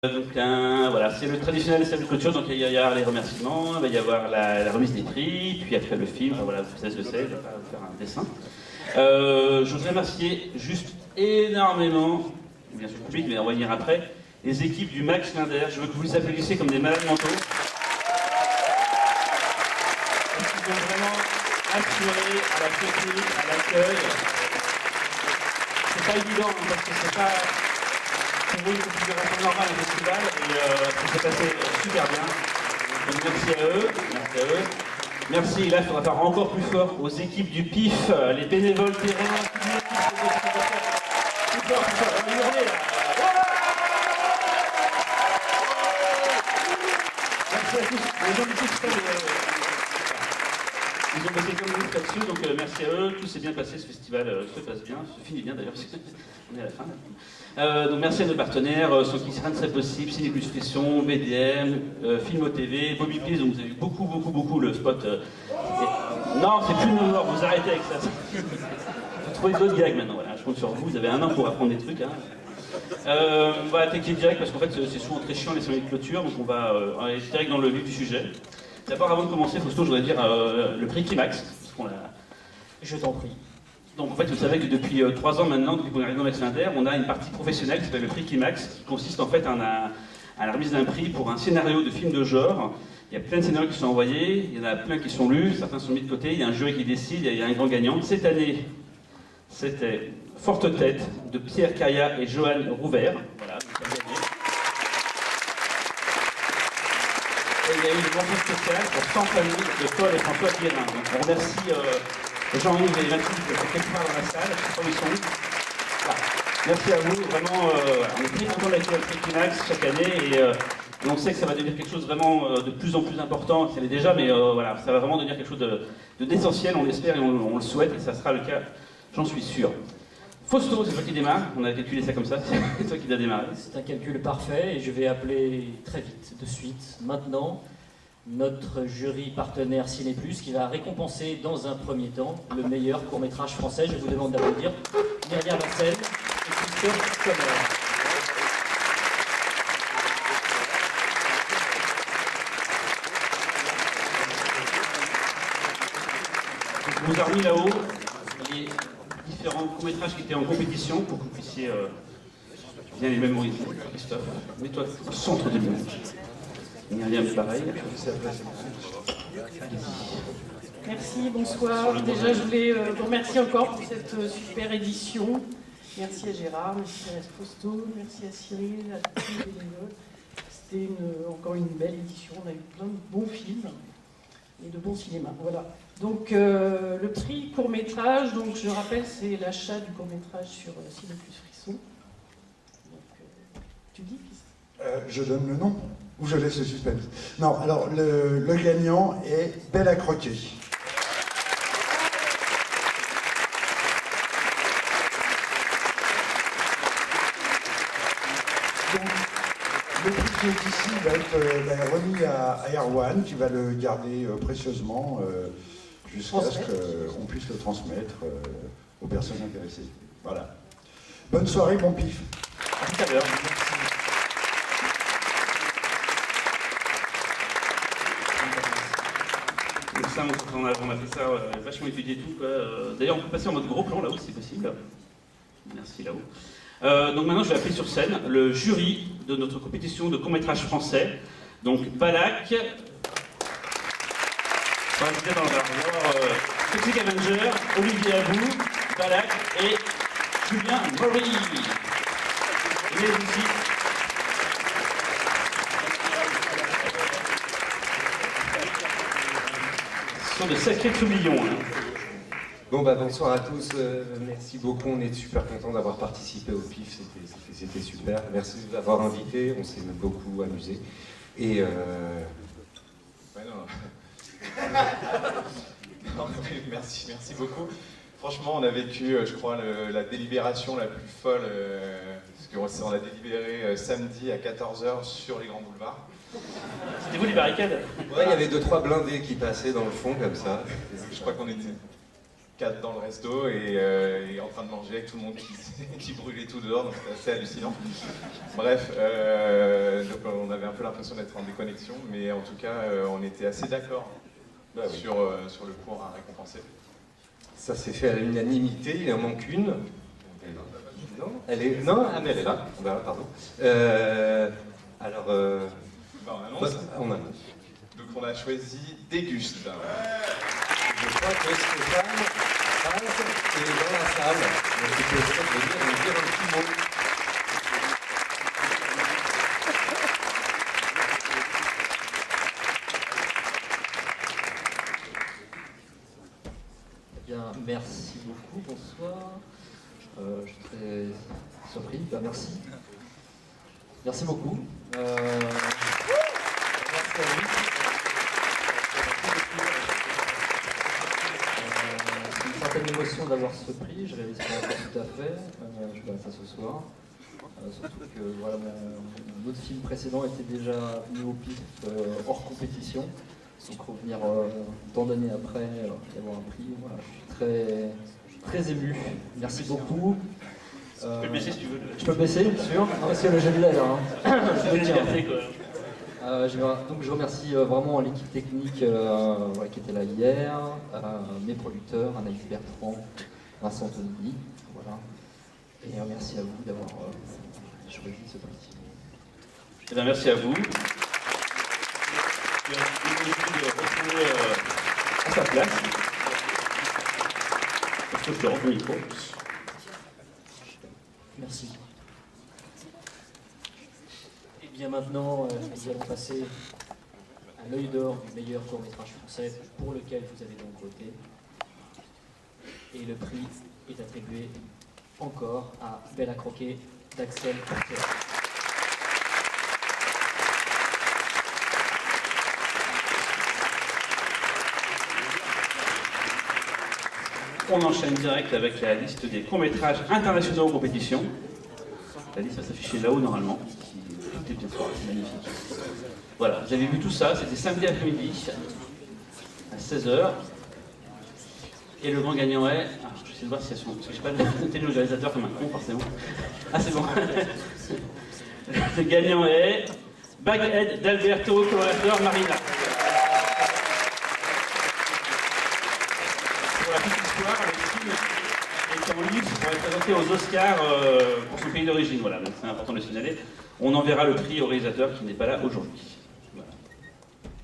Voilà, c'est le traditionnel salut de clôture, donc il va y avoir les remerciements, il va y avoir la remise des prix, puis après le film, voilà, vous savez ce que c'est, je vais pas faire un dessin. Je voudrais remercier juste énormément, bien sûr le public, mais on va y venir après, les équipes du Max Linder. Je veux que vous les applaudissiez comme des malades mentaux. Ils ont vraiment assuré à la technique, à l'accueil. C'est pas évident, hein, parce que c'est pas... C'est une configuration normale au festival et ça s'est passé super bien. Donc merci à eux, merci à eux. Merci, et là il faudra faire encore plus fort aux équipes du PIF, les bénévoles terrain, plus fort, on va hurler là. Merci à tous, les gens du PIF, ils ont bossé comme nous là-dessus, donc merci à eux, tout s'est bien passé, ce festival se passe bien, se finit bien d'ailleurs, parce qu'on est à la fin là. Donc merci à nos partenaires, sans qui rien ne serait possible, Ciné Plus Frisson, BDM, Filmo TV, Bobby Please, donc vous avez vu beaucoup le spot. Non, c'est plus nos morts, vous arrêtez avec ça. Faut trouver d'autres gags maintenant, voilà, je compte sur vous, vous avez un an pour apprendre des trucs. Hein. On va attaquer direct parce qu'en fait c'est souvent très chiant les séries de clôture, donc on va aller direct dans le vif du sujet. D'abord, avant de commencer, Fausto, je voudrais dire le prix Climax. Je t'en prie. Donc en fait, vous savez que depuis 3 ans maintenant, depuis qu'on est arrivé dans Max Linder, on a une partie professionnelle qui s'appelle le prix Climax, qui consiste en fait à la remise d'un prix pour un scénario de film de genre. Il y a plein de scénarios qui sont envoyés, il y en a plein qui sont lus, certains sont mis de côté, il y a un jury qui décide, il y a un grand gagnant. Cette année, c'était Forte Tête de Pierre Caillat et Johan Rouvert. Voilà, et il y a eu une mention spéciale pour 100 familles de Paul et François Guérin. Donc on remercie Jean-Yves et Mathilde qui sont quelque part dans la salle, je sais pas où ils sont. Voilà. Merci à vous, vraiment, on est très contents d'être avec le prix Climax chaque année et on sait que ça va devenir quelque chose vraiment de plus en plus important, ça l'est déjà, mais voilà, ça va vraiment devenir quelque chose d'essentiel, on l'espère et on le souhaite, et ça sera le cas, j'en suis sûr. Fausto, c'est toi qui démarre, on a calculé ça comme ça, c'est toi qui l'as démarré. C'est un calcul parfait et je vais appeler très vite, de suite, maintenant, notre jury partenaire Ciné Plus qui va récompenser dans un premier temps le meilleur court-métrage français. Je vous demande d'applaudir Myriam Marcel et Christophe Commer. On vous a remis là-haut les différents courts-métrages qui étaient en compétition pour que vous puissiez bien les mémoriser. Christophe, mets-toi au centre de l'image. Myriam, pareil. Merci, bonsoir. Déjà, je voulais vous remercier encore pour cette super édition. Merci à Gérard, merci à Fausto, merci à Cyril, à tous les bénévoles. C'était encore une belle édition. On a eu plein de bons films et de bons cinémas. Voilà. Donc, le prix court-métrage, donc je rappelle, c'est l'achat du court-métrage sur Ciné Plus Frisson. Donc, tu dis je donne le nom ou je laisse le suspense? Non, alors le gagnant est Belle à croquer. Donc, le prix qui est ici va être remis à Erwan, qui va le garder précieusement jusqu'à ce qu'on puisse le transmettre aux personnes intéressées. Voilà. Bonne soirée, bon pif. À tout à l'heure. Ça, on a fait ça, vachement étudié tout. D'ailleurs, on peut passer en mode gros plan là-haut, si c'est possible. Merci là-haut. Donc maintenant, je vais appeler sur scène le jury de notre compétition de court-métrage français. Donc Balak, on va citer dans le Toxic Avenger, Olivier Abou, Balak et Julien Maury. Et ici. De sacrés trublions. Hein. Bon bah bonsoir à tous, merci beaucoup, on est super contents d'avoir participé au PIF, c'était super, merci de l'avoir invité, on s'est beaucoup amusé. Et ouais, non. merci beaucoup. Franchement, on a vécu, je crois, la délibération la plus folle, parce qu'on a délibéré samedi à 14h sur les grands boulevards. C'était vous les barricades? Ouais, il y avait 2-3 blindés qui passaient dans le fond comme ça. Je crois qu'on était 4 dans le resto et en train de manger avec tout le monde qui brûlait tout dehors, donc c'était assez hallucinant. Bref, donc on avait un peu l'impression d'être en déconnexion, mais en tout cas, on était assez d'accord sur le cours à récompenser. Ça s'est fait à l'unanimité, il en manque une. Non, elle est... Non, ah, mais elle est là. On verra, pardon. Alors, On annonce. On annonce. Donc on a choisi Déguste. Je crois que Stéphane Paz est dans la salle. Donc il peut peut-être venir nous dire un petit mot. Eh bien, merci beaucoup, bonsoir. Je suis très surpris, merci. Merci beaucoup. Merci à vous. C'est une certaine émotion d'avoir ce prix, je ne réalise pas encore tout à fait. Je vois ça ce soir. Surtout que voilà, mon autre film précédent était déjà mis au pif hors compétition. Donc revenir tant d'années après et avoir un prix, voilà, je suis très ému. Merci beaucoup. Tu peux le baisser si tu veux. Je peux baisser, bien sûr. Non, parce que le jeu de l'air, hein. Je veux dire. Donc je remercie vraiment l'équipe technique voilà, qui était là hier, mes producteurs, Anaïs Bertrand, Vincent Tonini, voilà. Et merci à vous d'avoir choisi ce prix. Eh bien, merci à vous. Je vais retrouver à sa place. Est-ce que je te rends le micro? Merci. Et bien maintenant, nous allons passer à l'œil d'or du meilleur court-métrage français pour lequel vous avez donc voté. Et le prix est attribué encore à Belle à croquer d'Axel Porter. On enchaîne direct avec la liste des courts-métrages internationaux en compétition. La liste va s'afficher là-haut normalement. Tout est bien fort, c'est magnifique. Voilà, vous avez vu tout ça, c'était samedi après-midi à 16h. Et le grand gagnant est... Ah, je sais de voir si elles sont... Parce que je ne sais pas noter le réalisateur comme un con forcément. Ah c'est bon. Le gagnant est... Baghead d'Alberto, colorateur Marina. Pour la petite histoire, le film est en lice pour être présenté aux Oscars pour son pays d'origine. Voilà, donc c'est important de le signaler. On enverra le prix au réalisateur qui n'est pas là aujourd'hui. Voilà.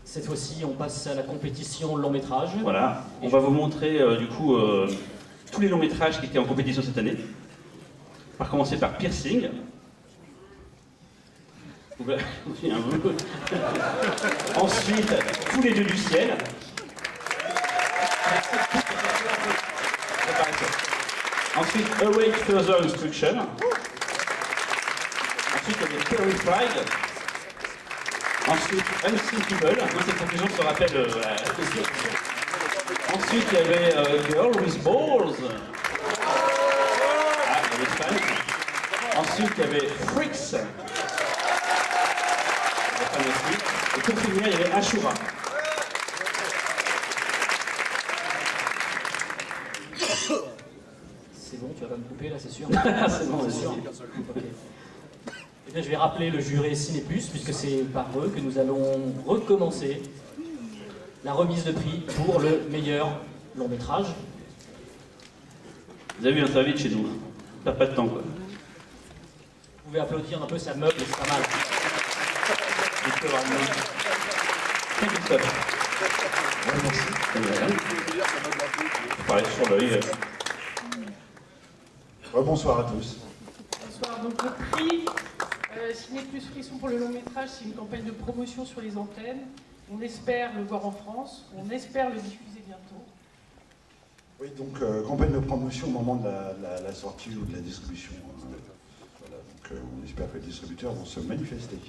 Cette fois-ci, on passe à la compétition long métrage. Voilà, on va vous montrer du coup tous les longs métrages qui étaient en compétition cette année. On va commencer par Piercing. Ensuite, Tous les dieux du ciel. Ensuite, Awake Further Instruction. Ensuite, il y avait Terrified. Ensuite, Unthinkable. Moi, cette conclusion se rappelle. Ensuite, il y avait Girl with Balls. Ah, il y avait fans. Ensuite, il y avait Freaks. Et pour finir, il y avait Ashura. C'est bon, tu vas pas me couper là, c'est sûr. C'est bon, c'est sûr. Ok. Eh bien, je vais rappeler le jury Ciné+, puisque c'est par eux que nous allons recommencer la remise de prix pour le meilleur long métrage. Vous avez vu, ça va vite chez nous. On perd pas de temps, quoi. Vous pouvez applaudir un peu, ça meuble, c'est pas mal. Tiens, Christophe. Ouais, merci. Pareil, sur l'œil. Bonsoir à tous. Bonsoir. Donc le prix Ciné Plus Frisson pour le long métrage, c'est une campagne de promotion sur les antennes. On espère le voir en France, on espère le diffuser bientôt. Oui, donc campagne de promotion au moment de la sortie ou de la distribution. Voilà, donc on espère que les distributeurs vont se manifester.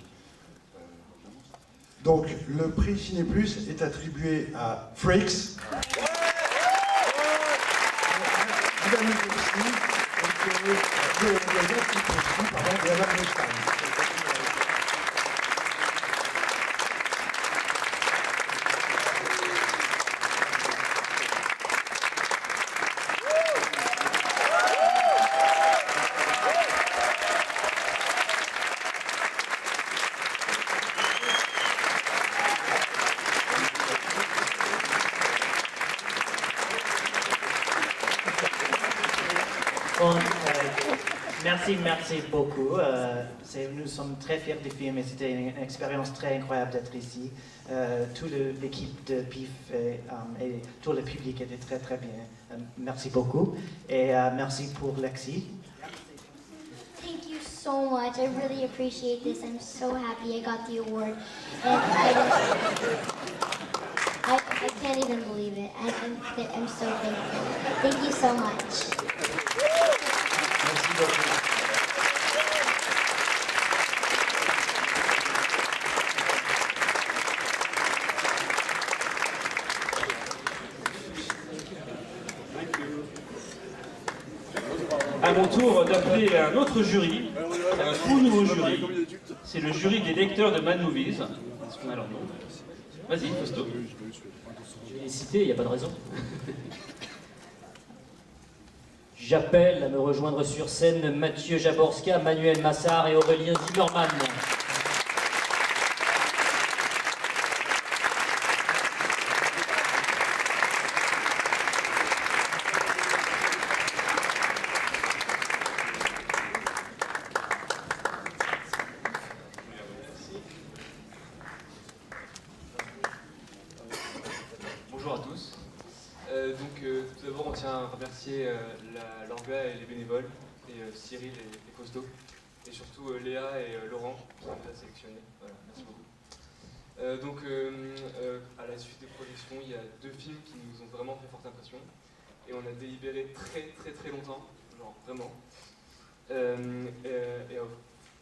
Donc le prix Ciné Plus est attribué à Freaks. Merci beaucoup. Nous sommes très fiers du film et c'était une expérience très incroyable d'être ici. Toute l'équipe de PIF et tout le public était très très bien. Merci beaucoup et merci pour Lexi. Thank you so much. I really appreciate this. I'm so happy I got the award. And I can't even believe it. I'm so thankful. Thank you so much. Merci beaucoup. À mon tour d'appeler un autre jury, un tout nouveau jury. C'est le jury des lecteurs de Mad Movies. Est-ce qu'on a leur nom? Vas-y, Fausto. Je vais les citer, il n'y a pas de raison. J'appelle à me rejoindre sur scène Mathieu Jaborska, Manuel Massard et Aurélien Zimmermann. Bonjour à tous. Tout d'abord, on tient à remercier l'Orga et les bénévoles, et Cyril et Fausto, et surtout Léa et Laurent qui nous ont sélectionnés. Voilà, merci beaucoup. À la suite des projections, il y a 2 films qui nous ont vraiment fait forte impression, et on a délibéré très longtemps, genre vraiment. À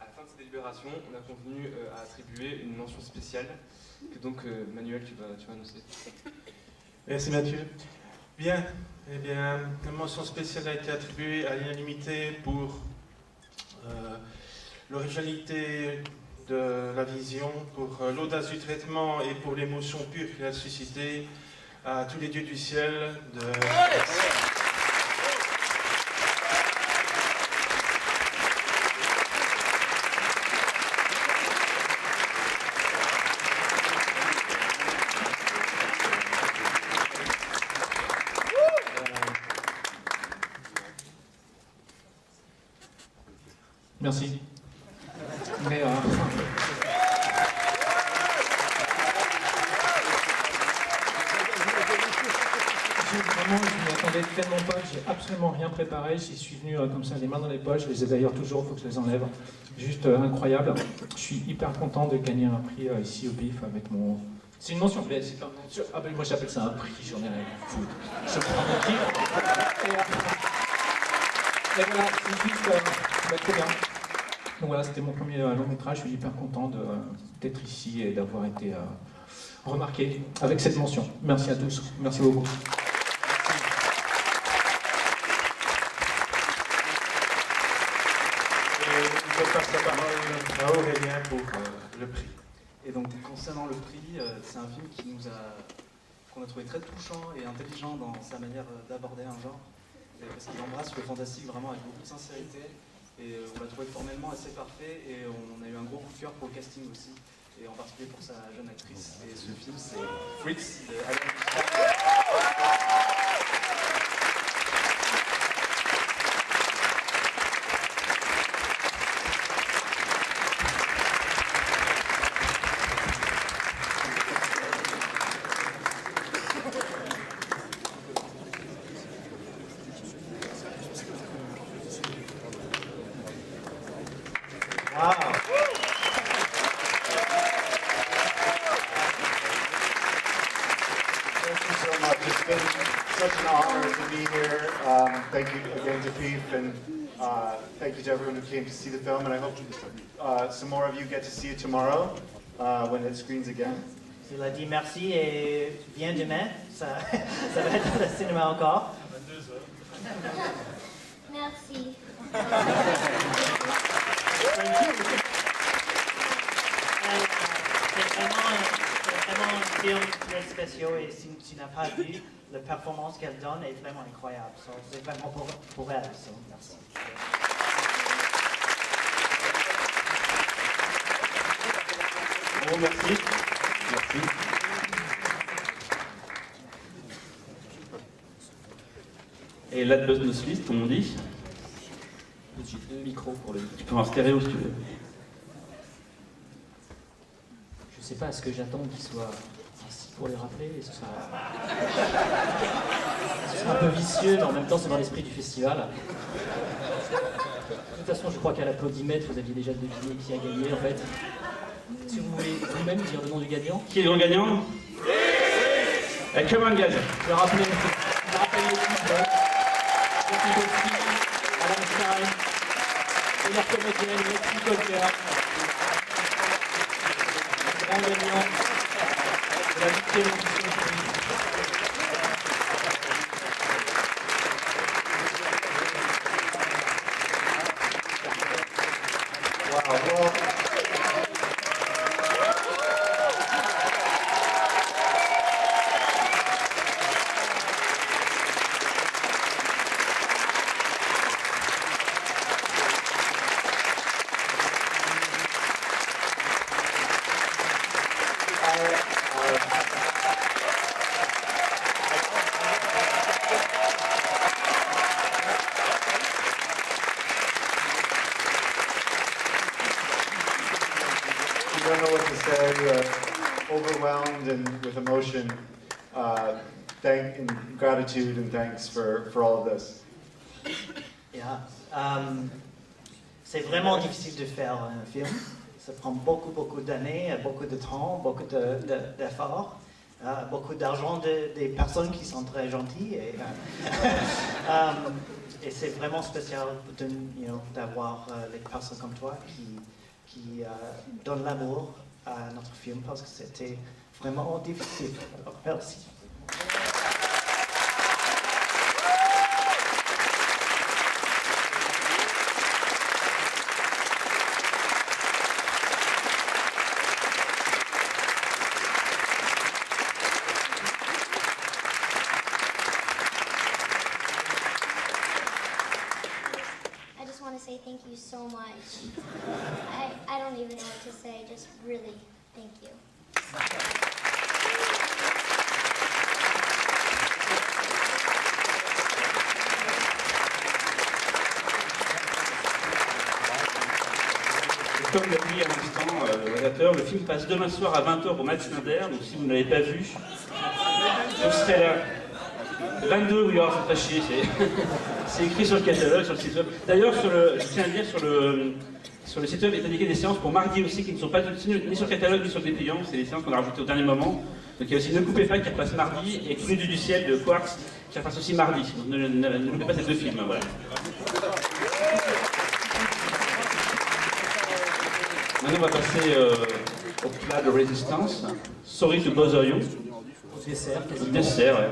la fin de cette délibération, on a convenu à attribuer une mention spéciale, que donc Manuel, tu vas annoncer. Merci Mathieu. Bien, eh bien, la mention spéciale a été attribuée à l'unanimité pour l'originalité de la vision, pour l'audace du traitement et pour l'émotion pure qu'il a suscité à tous les dieux du ciel de... Merci. Mais vraiment, je m'y attendais tellement pas, j'ai absolument rien préparé, j'y suis venu comme ça, les mains dans les poches, je les ai d'ailleurs toujours, il faut que je les enlève. Juste incroyable. Je suis hyper content de gagner un prix ici au PIF avec mon... C'est une mention, mais c'est pas une mention. Ah ben moi j'appelle ça un prix, j'en ai rien à foutre. Je prends mon prix. Et voilà, c'est juste trop bien. Donc voilà, c'était mon premier long métrage, je suis hyper content d'être ici et d'avoir été remarqué avec cette mention. Merci à tous, merci beaucoup. Je passe la parole à Aurélien pour le prix. Et donc concernant le prix, c'est un film qu'on a trouvé très touchant et intelligent dans sa manière d'aborder un genre, parce qu'il embrasse le fantastique vraiment avec beaucoup de sincérité. Et on l'a trouvé formellement assez parfait et on a eu un gros coup de cœur pour le casting aussi, et en particulier pour sa jeune actrice. Et ce film, c'est Freaks de Alan. Thank you again to PIF, and thank you to everyone who came to see the film, and I hope some more of you get to see it tomorrow when it screens again. Il a dit merci et bien demain, ça va être le cinéma encore. Merci. C'est vraiment un film très spécial et si tu n'as pas vu, la performance qu'elle donne est vraiment incroyable. So, c'est vraiment pour elle. So, merci. Bon, merci. Merci. Et last but not least, comme on dit. J'ai 2 micros pour le... Tu peux en stéréo si tu veux. Je sais pas, est-ce que j'attends qu'ils soient ainsi pour les rappeler et ce sera un peu vicieux, mais en même temps c'est dans l'esprit du festival. De toute façon, je crois qu'à l'applaudimètre, vous aviez déjà deviné qui a gagné en fait. Si vous voulez vous-même dire le nom du gagnant. Qui est le grand gagnant? Come on, guys. Je rappelle l'équipe. Alan Stein, et leur comédienne, Lexi Colker. Grand gagnant de la 8e édition du prix. Wow. I don't know what to say, overwhelmed and with emotion, and gratitude and thanks for all of this. Yeah. C'est vraiment difficile de faire un film. Ça prend beaucoup d'années, beaucoup de temps, beaucoup d'efforts, beaucoup d'argent des personnes qui sont très gentilles. Et c'est vraiment spécial d'avoir les personnes comme toi qui donnent l'amour à notre film parce que c'était vraiment difficile. Alors, merci. I just want to say thank you so much. I don't even know what to say, just really thank you. Comme l'a dit à l'instant le réalisateur, le film passe demain soir à 20h au Max Linder, donc si vous ne l'avez pas vu, vous serez là. 22, oui, alors c'est pas chier, c'est écrit sur le catalogue, sur le site web. D'ailleurs, je tiens à dire, sur le site web, il est indiqué des séances pour mardi aussi qui ne sont pas ni sur le catalogue ni sur le dépliant, c'est des séances qu'on a rajoutées au dernier moment. Donc il y a aussi Ne coupez pas qui repasse mardi et Clé du ciel de Quartz qui repasse aussi mardi. Donc ne loupez pas ces deux films, voilà. Maintenant, on va passer au plat de résistance. Sorry to bother you. Au dessert, quasiment. Dessert, ouais.